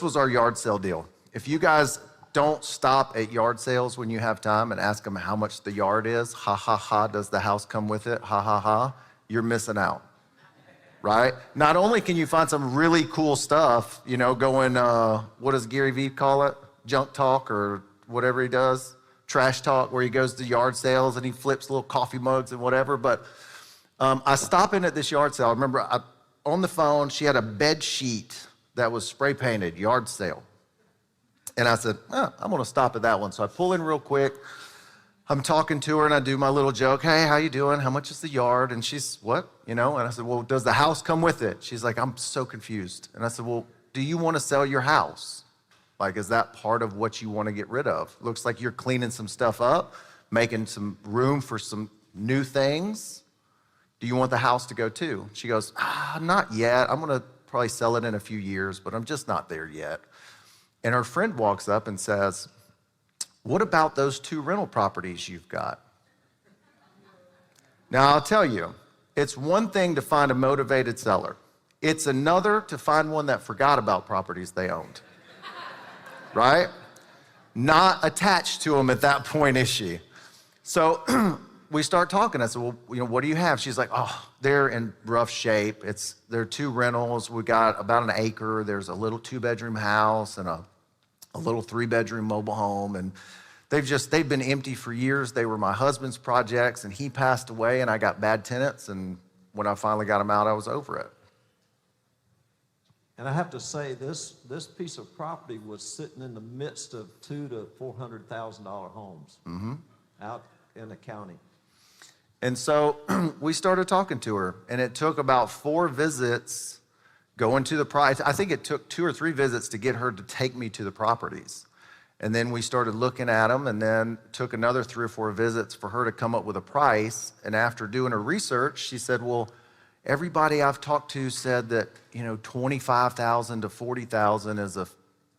was our yard sale deal. If you guys don't stop at yard sales when you have time and ask them how much the yard is, ha ha ha, does the house come with it, ha ha ha, you're missing out, right? Not only can you find some really cool stuff, you know, going, what does Gary Vee call it? Junk talk or whatever he does, trash talk, where he goes to yard sales and he flips little coffee mugs and whatever. But I stop in at this yard sale. I remember on the phone, she had a bed sheet that was spray painted, yard sale. And I said, I'm gonna stop at that one. So I pull in real quick. I'm talking to her and I do my little joke. Hey, how you doing? How much is the yard? And she's, what? You know? And I said, well, does the house come with it? She's like, I'm so confused. And I said, well, do you want to sell your house? Like, is that part of what you want to get rid of? Looks like you're cleaning some stuff up, making some room for some new things. Do you want the house to go too? She goes, not yet. I'm gonna probably sell it in a few years, but I'm just not there yet. And her friend walks up and says, what about those 2 rental properties you've got? Now, I'll tell you, it's one thing to find a motivated seller. It's another to find one that forgot about properties they owned, right? Not attached to them at that point, is she? So we start talking. I said, well, you know, what do you have? She's like, oh, they're in rough shape. They're 2 rentals. We got about an acre. There's a little 2-bedroom house and a little 3-bedroom mobile home. And they've been empty for years. They were my husband's projects and he passed away and I got bad tenants. And when I finally got them out, I was over it. And I have to say, this piece of property was sitting in the midst of $200,000 to $400,000 homes out in the county. And so we started talking to her, and it took about 4 visits going to the price. I think it took 2 or 3 visits to get her to take me to the properties. And then we started looking at them, and then took another 3 or 4 visits for her to come up with a price. And after doing her research, she said, well, everybody I've talked to said that, you know, $25,000 to $40,000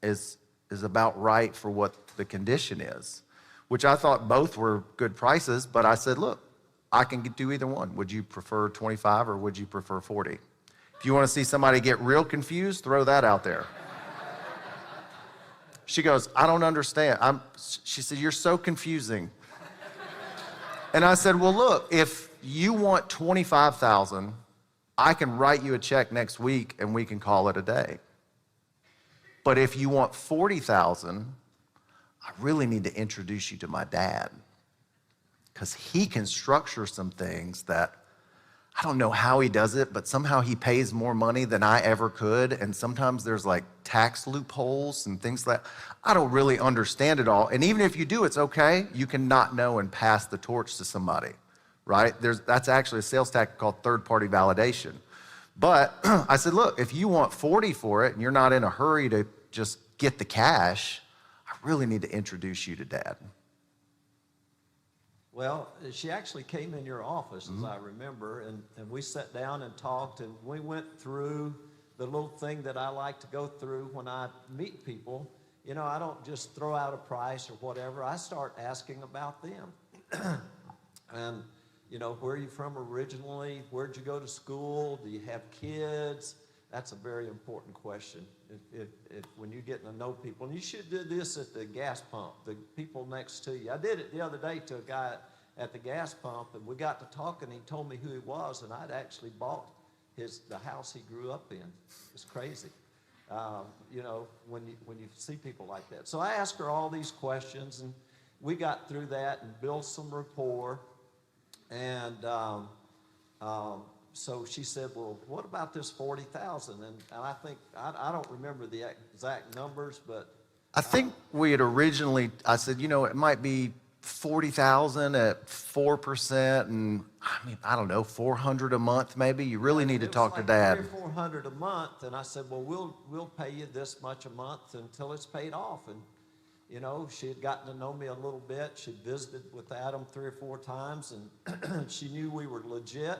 is about right for what the condition is, which I thought both were good prices. But I said, look, I can do either one. Would you prefer 25 or would you prefer 40? If you want to see somebody get real confused, throw that out there. She goes, I don't understand. She said, you're so confusing. And I said, well, look, if you want 25,000, I can write you a check next week and we can call it a day. But if you want 40,000, I really need to introduce you to my dad, because he can structure some things that I don't know how he does it, but somehow he pays more money than I ever could. And sometimes there's like tax loopholes and things like that. I don't really understand it all. And even if you do, it's okay. You can not know and pass the torch to somebody, right? That's actually a sales tactic called third-party validation. But I said, look, if you want 40 for it and you're not in a hurry to just get the cash, I really need to introduce you to Dad. Well, she actually came in your office, as I remember, and we sat down and talked, and we went through the little thing that I like to go through when I meet people. You know, I don't just throw out a price or whatever. I start asking about them. And, you know, where are you from originally? Where'd you go to school? Do you have kids? That's a very important question. When you're getting to know people, and you should do this at the gas pump, the people next to you. I did it the other day to a guy at the gas pump, and we got to talking. He told me who he was, and I'd actually bought the house he grew up in. It's crazy, you know, when you see people like that. So I asked her all these questions, and we got through that and built some rapport. And so she said, well, what about this 40,000? And I think, I don't remember the exact numbers, but. I think we had originally, I said, you know, it might be 40,000 at 4%, and I mean, I don't know, 400 a month maybe. You really need to talk to Dad. It was like 300 or 400 a month, and I said, well, we'll pay you this much a month until it's paid off. And you know, she had gotten to know me a little bit. She'd visited with Adam 3 or 4 times, and she knew we were legit.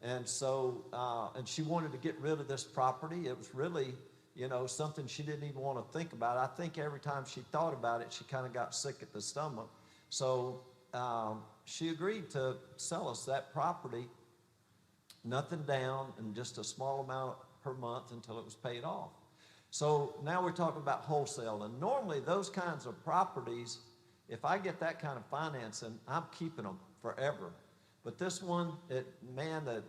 And so, and she wanted to get rid of this property. It was really, you know, something she didn't even want to think about. I think every time she thought about it, she kind of got sick at the stomach. So she agreed to sell us that property, nothing down, and just a small amount per month until it was paid off. So now we're talking about wholesale, and normally those kinds of properties, if I get that kind of financing, I'm keeping them forever. But this one, it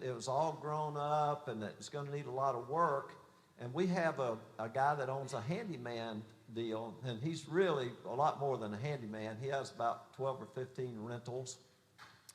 was all grown up and it's gonna need a lot of work. And we have a guy that owns a handyman deal, and he's really a lot more than a handyman. He has about 12 or 15 rentals,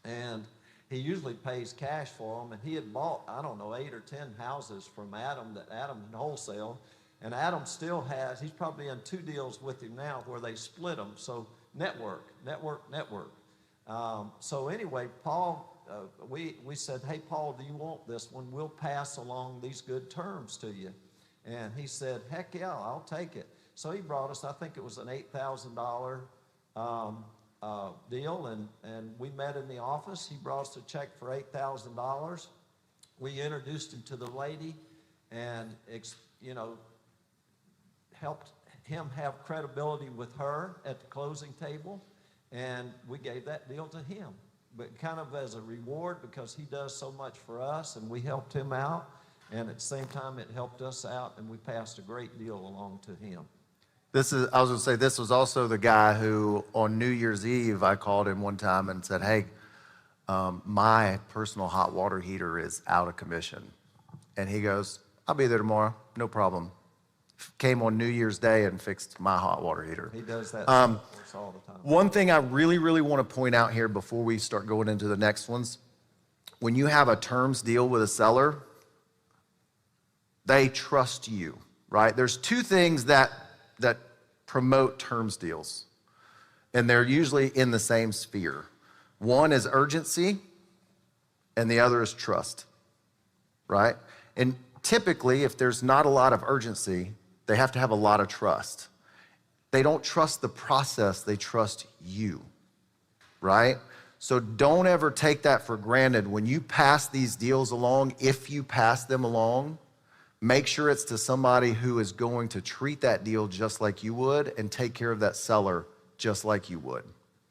and he usually pays cash for them. And he had bought, I don't know, 8 or 10 houses from Adam that Adam had wholesale. And Adam still has, he's probably in 2 deals with him now where they split them. So network. So anyway, Paul, we said, hey, Paul, do you want this one? We'll pass along these good terms to you. And he said, heck yeah, I'll take it. So he brought us, I think it was an $8,000 deal, and we met in the office. He brought us a check for $8,000. We introduced him to the lady and, helped him have credibility with her at the closing table, and we gave that deal to him. But kind of as a reward, because he does so much for us, and we helped him out, and at the same time it helped us out, and we passed a great deal along to him. I was gonna say, this was also the guy who on New Year's Eve, I called him one time and said, hey, my personal hot water heater is out of commission. And he goes, I'll be there tomorrow, no problem. Came on New Year's Day and fixed my hot water heater. He does that for us all the time. One thing I really, really want to point out here before we start going into the next ones, when you have a terms deal with a seller, they trust you, right? There's 2 things that promote terms deals, and they're usually in the same sphere. One is urgency, and the other is trust, right? And typically, if there's not a lot of urgency, they have to have a lot of trust. They don't trust the process, they trust you, right? So don't ever take that for granted. When you pass these deals along, if you pass them along, make sure it's to somebody who is going to treat that deal just like you would and take care of that seller just like you would,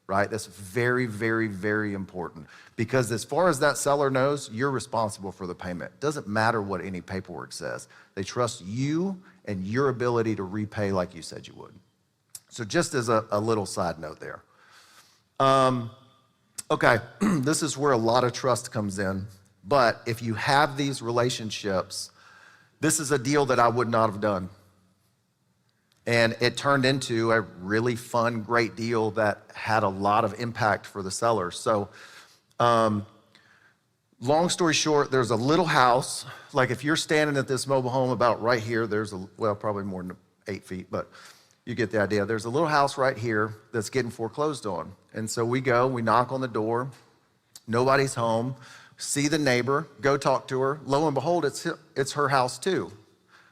right? That's very, very, very important, because as far as that seller knows, you're responsible for the payment. It doesn't matter what any paperwork says. They trust you and your ability to repay like you said you would. So just as a little side note there. Okay, this is where a lot of trust comes in, but if you have these relationships, this is a deal that I would not have done. And it turned into a really fun, great deal that had a lot of impact for the seller. So long story short, there's a little house. Like if you're standing at this mobile home about right here, probably more than 8 feet, but you get the idea. There's a little house right here that's getting foreclosed on. And so we knock on the door, nobody's home, see the neighbor, go talk to her. Lo and behold, it's her house too.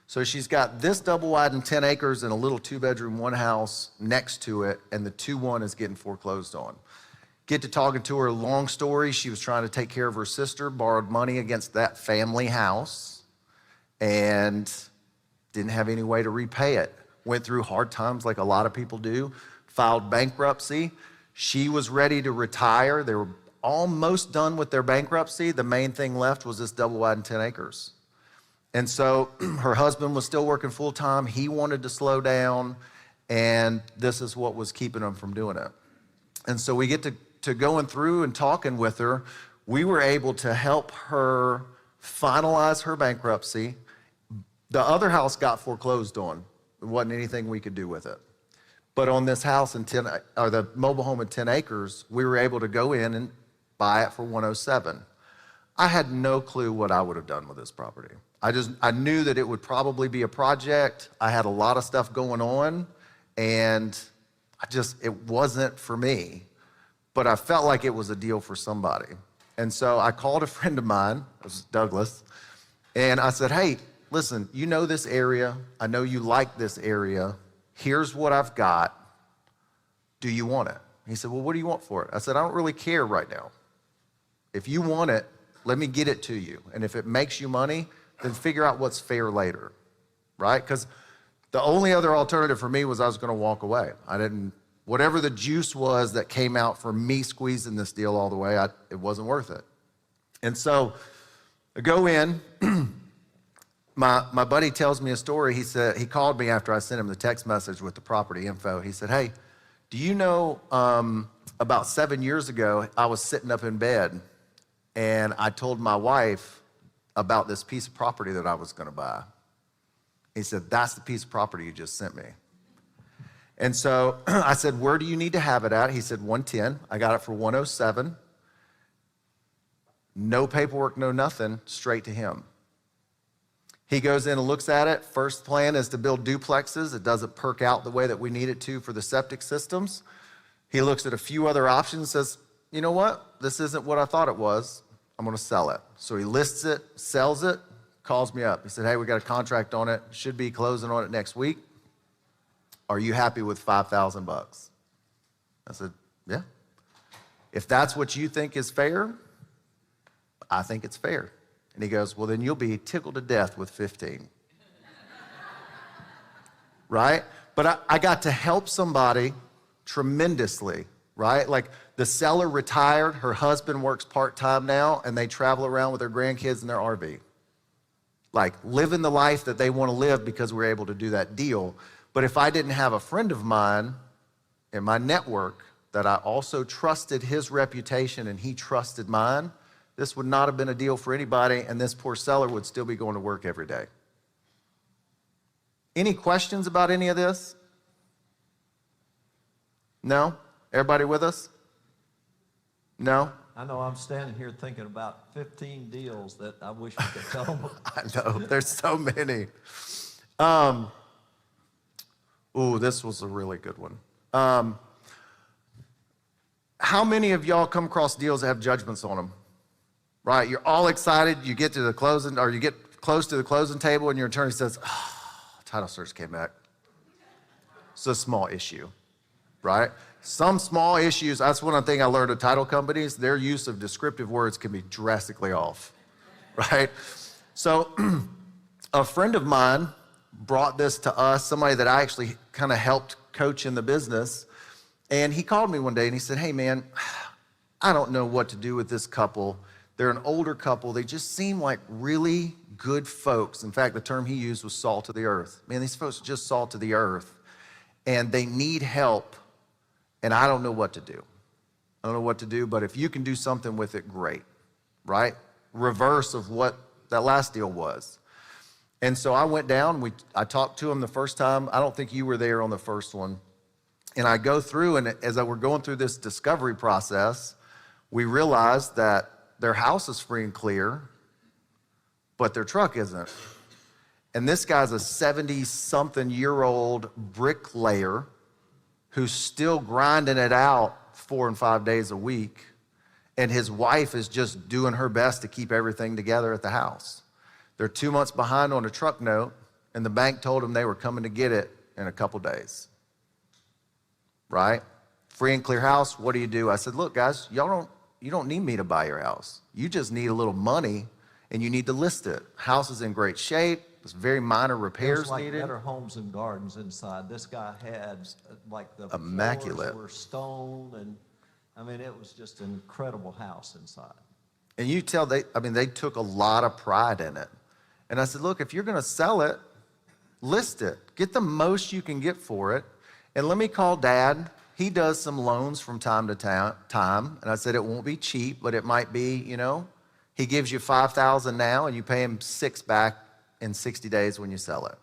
So she's got this double wide and 10 acres and a little 2-bedroom, 1 house next to it, and the 2-1 is getting foreclosed on. Get to talking to her, long story, she was trying to take care of her sister, borrowed money against that family house, and didn't have any way to repay it. Went through hard times like a lot of people do, filed bankruptcy. She was ready to retire. They were almost done with their bankruptcy. The main thing left was this double wide and 10 acres. And so her husband was still working full time. He wanted to slow down, and this is what was keeping him from doing it. And so we get to going through and talking with her. We were able to help her finalize her bankruptcy. The other house got foreclosed on. There wasn't anything we could do with it. But on this house the mobile home in 10 acres, we were able to go in and buy it for 107. I had no clue what I would have done with this property. I knew that it would probably be a project. I had a lot of stuff going on, and it wasn't for me. But I felt like it was a deal for somebody. And so I called a friend of mine, it was Douglas, and I said, hey, listen, you know this area. I know you like this area. Here's what I've got. Do you want it? He said, well, what do you want for it? I said, I don't really care right now. If you want it, let me get it to you. And if it makes you money, then figure out what's fair later, right? Because the only other alternative for me was I was going to walk away. Whatever the juice was that came out for me squeezing this deal all the way, it wasn't worth it. And so I go in, my buddy tells me a story. He said, he called me after I sent him the text message with the property info. He said, hey, do you know, about 7 years ago, I was sitting up in bed and I told my wife about this piece of property that I was gonna buy. He said, that's the piece of property you just sent me. And so I said, where do you need to have it at? He said, 110. I got it for 107. No paperwork, no nothing, straight to him. He goes in and looks at it. First plan is to build duplexes. It doesn't perk out the way that we need it to for the septic systems. He looks at a few other options, says, you know what? This isn't what I thought it was. I'm gonna sell it. So he lists it, sells it, calls me up. He said, hey, we got a contract on it. Should be closing on it next week. Are you happy with 5,000 bucks? I said, yeah. If that's what you think is fair, I think it's fair. And he goes, well, then you'll be tickled to death with 15. Right? But I got to help somebody tremendously, right? Like the seller retired, her husband works part-time now, and they travel around with their grandkids in their RV. Like living the life that they want to live because we're able to do that deal. But if I didn't have a friend of mine in my network that I also trusted his reputation and he trusted mine, this would not have been a deal for anybody, and this poor seller would still be going to work every day. Any questions about any of this? No? Everybody with us? No? I know I'm standing here thinking about 15 deals that I wish we could tell them. I know, there's so many. Ooh, this was a really good one. How many of y'all come across deals that have judgments on them? Right, you're all excited, you get to the closing, or you get close to the closing table and your attorney says, title search came back. It's a small issue, right? Some small issues, that's one thing I learned at title companies, their use of descriptive words can be drastically off, right? So a friend of mine brought this to us, somebody that I actually kind of helped coach in the business, and he called me one day and he said, hey man, I don't know what to do with this couple. They're an older couple. They just seem like really good folks. In fact, the term he used was salt of the earth. Man, these folks are just salt of the earth. And they need help, and I don't know what to do. I don't know what to do, but if you can do something with it, great, right? Reverse of what that last deal was. And so I went down, I talked to him the first time. I don't think you were there on the first one. And I go through, and as we're going through this discovery process, we realized that their house is free and clear, but their truck isn't. And this guy's a 70-something-year-old bricklayer who's still grinding it out 4 and 5 days a week, and his wife is just doing her best to keep everything together at the house. They're 2 months behind on a truck note, and the bank told them they were coming to get it in a couple days. Right? Free and clear house, what do? I said, look, guys, you don't need me to buy your house. You just need a little money, and you need to list it. House is in great shape. There's very minor repairs like needed. Better Homes and Gardens inside. This guy had like the immaculate floors were stone, and I mean it was just an incredible house inside. And you tell they took a lot of pride in it. And I said, look, if you're going to sell it, list it. Get the most you can get for it. And let me call Dad. He does some loans from time to time. And I said, it won't be cheap, but it might be, he gives you $5,000 now and you pay him $6,000 back in 60 days when you sell it.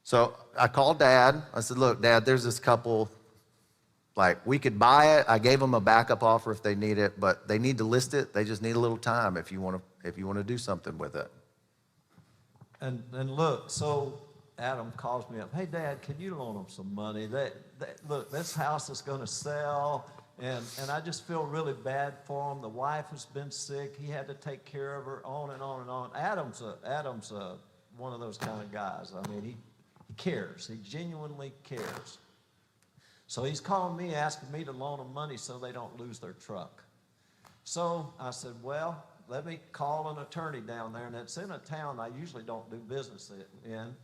So I called Dad. I said, look, Dad, there's this couple, like we could buy it. I gave them a backup offer if they need it, but they need to list it. They just need a little time if you want to do something with it. And look, so Adam calls me up. Hey, Dad, can you loan them some money? Look, this house is going to sell, and I just feel really bad for him. The wife has been sick. He had to take care of her, on and on and on. Adam's one of those kind of guys. I mean, he cares. He genuinely cares. So he's calling me, asking me to loan them money so they don't lose their truck. So I said, well, let me call an attorney down there, and it's in a town I usually don't do business in.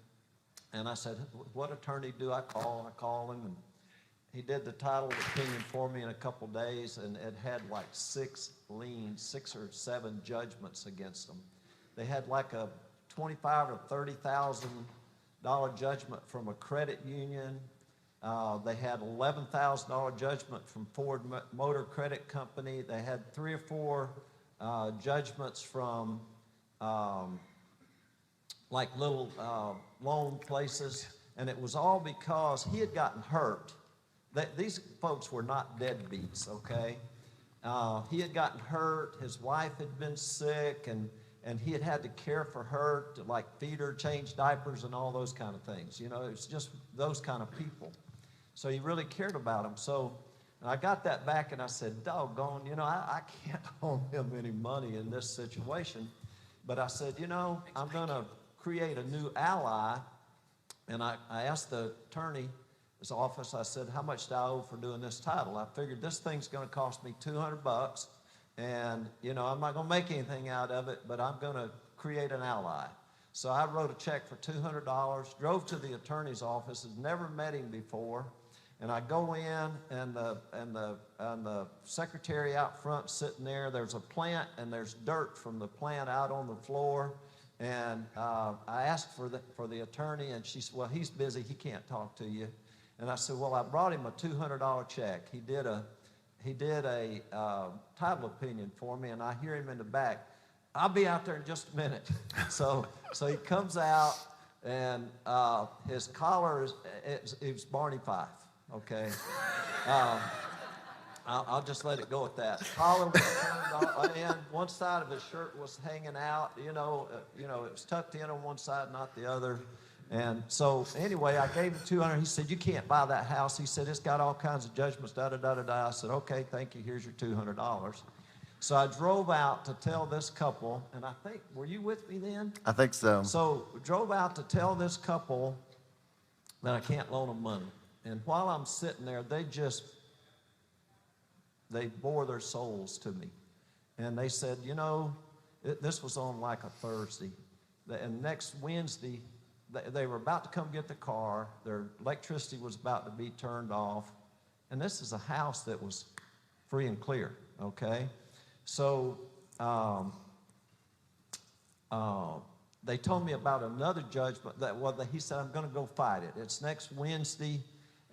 And I said, what attorney do I call? And I called him, and he did the title of opinion for me in a couple days, and it had like 6 or 7 judgments against them. They had like a $25,000 or $30,000 judgment from a credit union. They had $11,000 judgment from Ford Motor Credit Company. They had 3 or 4 judgments from like little loan places, and it was all because he had gotten hurt. These folks were not deadbeats, okay? He had gotten hurt, his wife had been sick, and he had had to care for her, to like feed her, change diapers, and all those kind of things. You know, it's just those kind of people. So he really cared about them. So I got that back, and I said, doggone, you know, I can't owe him any money in this situation. But I said, you know, I'm going to create a new ally. And I asked the attorney's office, I said, how much do I owe for doing this title? I figured this thing's going to cost me $200, and, you know, I'm not going to make anything out of it, but I'm going to create an ally. So I wrote a check for $200, drove to the attorney's office, had never met him before, and I go in, and the secretary out front sitting there, there's a plant, and there's dirt from the plant out on the floor. And I asked for the attorney, and she said, well, he's busy, he can't talk to you. And I said, well, I brought him a $200 check. He did a title opinion for me, and I hear him in the back, I'll be out there in just a minute. So he comes out, and his collar is Barney Fife, okay? I'll just let it go at that. Collar was turned off, and one side of his shirt was hanging out. You know, it was tucked in on one side, not the other. And so anyway, I gave him $200. He said, you can't buy that house. He said, it's got all kinds of judgments, da-da-da-da-da. I said, okay, thank you. Here's your $200. So I drove out to tell this couple, and I think, were you with me then? I think so. So drove out to tell this couple that I can't loan them money. And while I'm sitting there, they bore their souls to me. And they said, you know, this was on like a Thursday. And next Wednesday, they were about to come get the car. Their electricity was about to be turned off. And this is a house that was free and clear, okay? So they told me about another judgment he said, I'm going to go fight it. It's next Wednesday,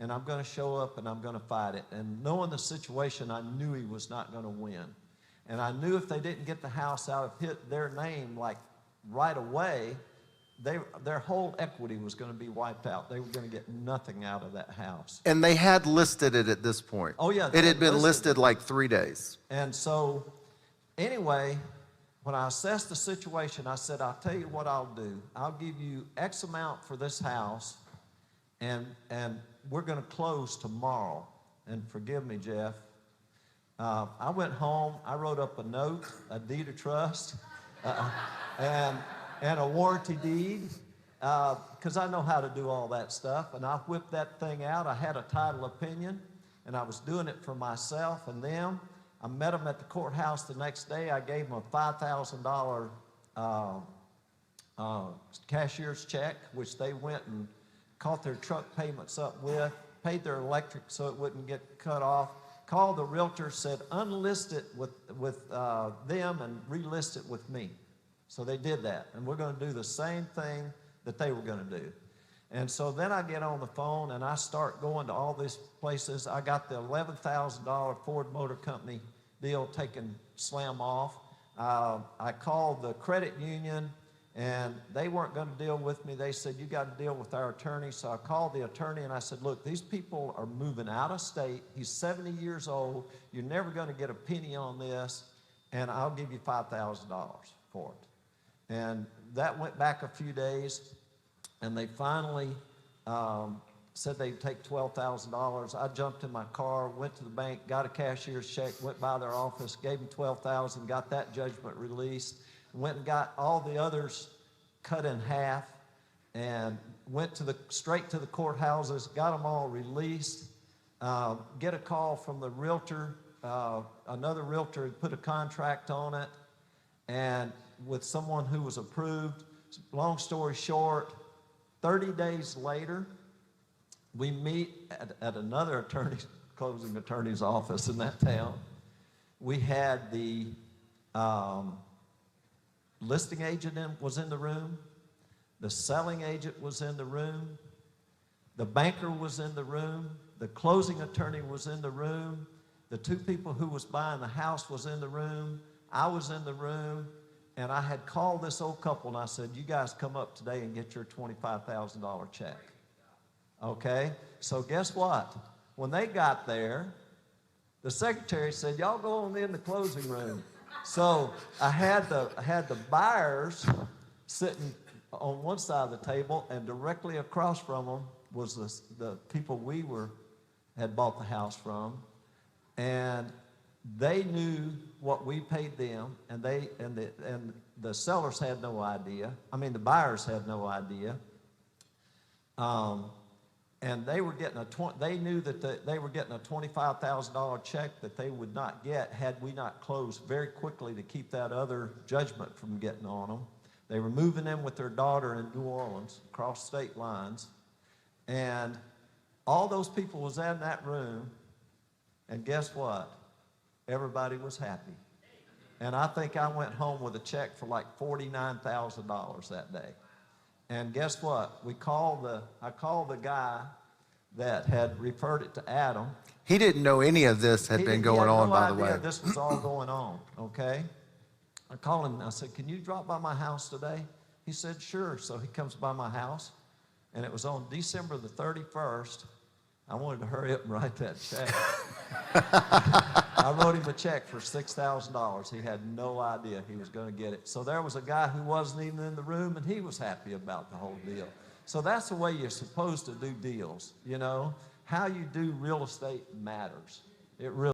and I'm going to show up, and I'm going to fight it. And knowing the situation, I knew he was not going to win. And I knew if they didn't get the house out of their name, like right away, their whole equity was going to be wiped out. They were going to get nothing out of that house. And they had listed it at this point. Oh, yeah. It had been listed like 3 days. And so, anyway, when I assessed the situation, I said, I'll tell you what I'll do. I'll give you X amount for this house, and we're going to close tomorrow. And forgive me, Jeff. I went home. I wrote up a note, a deed of trust, and a warranty deed, because I know how to do all that stuff. And I whipped that thing out. I had a title opinion, and I was doing it for myself and them. I met them at the courthouse the next day. I gave them a $5,000 cashier's check, which they went and caught their truck payments up with, paid their electric so it wouldn't get cut off, called the realtor, said unlist it with them and relist it with me. So they did that, and we're going to do the same thing that they were going to do. And so then I get on the phone, and I start going to all these places. I got the $11,000 Ford Motor Company deal taken slam off. I called the credit union, and they weren't going to deal with me. They said, you got to deal with our attorney. So I called the attorney, and I said, look, these people are moving out of state. He's 70 years old. You're never going to get a penny on this, and I'll give you $5,000 for it. And that went back a few days, and they finally said they'd take $12,000. I jumped in my car, went to the bank, got a cashier's check, went by their office, gave them $12,000, got that judgment released, went and got all the others cut in half, and went straight to the courthouses, got them all released. Get a call from the realtor. Another realtor had put a contract on it, and with someone who was approved. Long story short, 30 days later, we meet at another closing attorney's office in that town. We had the listing agent was in the room, the selling agent was in the room, the banker was in the room, the closing attorney was in the room, the two people who was buying the house was in the room, I was in the room, and I had called this old couple and I said, you guys come up today and get your $25,000 check. Okay? So guess what? When they got there, the secretary said, y'all go on in the closing room. So I had the buyers sitting on one side of the table, and directly across from them was the people we had bought the house from, and they knew what we paid them, and the sellers had no idea. I mean, the buyers had no idea. And they were getting they knew that they were getting a $25,000 check that they would not get had we not closed very quickly to keep that other judgment from getting on them. They were moving in with their daughter in New Orleans, across state lines, and all those people was in that room, and guess what? Everybody was happy. And I think I went home with a check for like $49,000 that day. And guess what? I called the guy that had referred it to Adam. He didn't know any of this had been going on, by the way. This was all going on, okay? I called him and I said, can you drop by my house today? He said, sure. So he comes by my house, and it was on December the 31st. I wanted to hurry up and write that check. I wrote him a check for $6,000. He had no idea he was going to get it. So there was a guy who wasn't even in the room, and he was happy about the whole deal. So that's the way you're supposed to do deals, you know. How you do real estate matters. It really